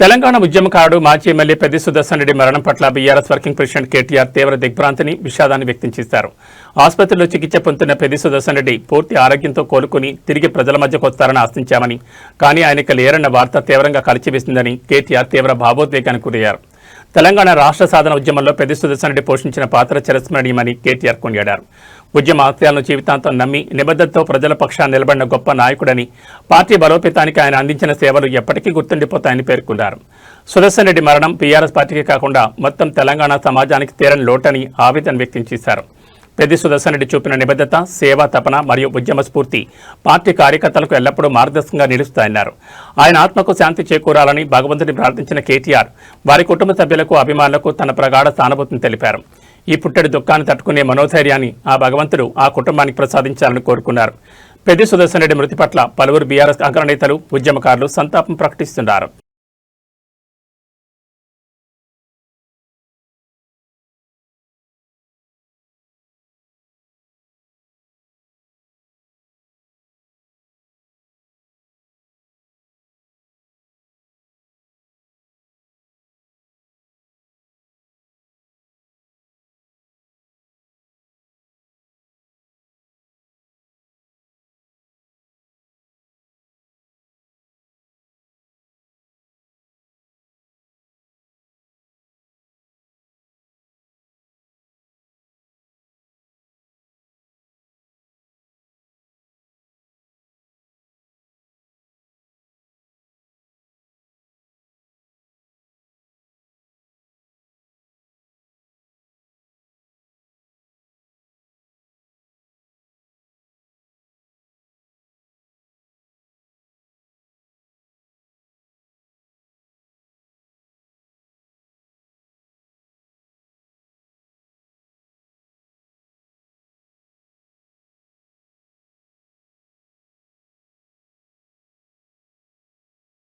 తెలంగాణ ఉద్యమకారుడు మాజీ ఎమ్మెల్యే పెద్ది సుదర్శన్ రెడ్డి మరణం పట్ల బీఆర్ఎస్ వర్కింగ్ ప్రెసిడెంట్ కేటీఆర్ తీవ్ర దిగ్భ్రాంతిని విషాదాన్ని వ్యక్తం చేశారు. ఆసుపత్రిలో చికిత్స పొందుతున్న పెద్ది సుదర్శన్ రెడ్డి పూర్తి ఆరోగ్యంతో కోలుకుని తిరిగి ప్రజల మధ్యకు వస్తారని ఆశించామని, కానీ ఆయనకు లేరన్న వార్త తీవ్రంగా కలిచివేసిందని కేటీఆర్ తీవ్ర భావోద్వేగానికి గురయ్యారు. తెలంగాణ రాష్ట్ర సాధన ఉద్యమంలో పెద్ది సుదర్శన్ రెడ్డి పోషించిన పాత్ర చిరస్మరణీయమని కేటీఆర్ కొనియాడారు. ఉద్యమ ఆశయాలను జీవితాంతం నమ్మి నిబద్ధతతో ప్రజల పక్షాన్ని నిలబడిన గొప్ప నాయకుడని, పార్టీ బలోపేతానికి ఆయన అందించిన సేవలు ఎప్పటికీ గుర్తుండిపోతాయని పేర్కొన్నారు. సుదర్శన్ రెడ్డి మరణం బీఆర్ఎస్ పార్టీకి కాకుండా మొత్తం తెలంగాణ సమాజానికి తీరని లోటని ఆవేదన వ్యక్తం చేశారు. పెద్ది సుదర్శన్ రెడ్డి చూపిన నిబద్ధత, సేవా తపన మరియు ఉద్యమ స్ఫూర్తి పార్టీ కార్యకర్తలకు ఎల్లప్పుడూ మార్గదర్శకంగా నిలుస్తాయన్నారు. ఆయన ఆత్మకు శాంతి చేకూరాలని భగవంతుని ప్రార్థించిన కేటీఆర్ వారి కుటుంబ సభ్యులకు, అభిమానులకు తన ప్రగాఢ సానుభూతిని తెలిపారు. ఈ పుట్టడి దుఃఖాన్ని తట్టుకునే మనోధైర్యాన్ని ఆ భగవంతుడు ఆ కుటుంబానికి ప్రసాదించాలని కోరుకున్నారు. పెద్ది సుదర్శన్ రెడ్డి మృతి పట్ల పలువురు బీఆర్ఎస్ అగ్రనేతలు, ఉద్యమకారులు సంతాపం ప్రకటిస్తున్నారు.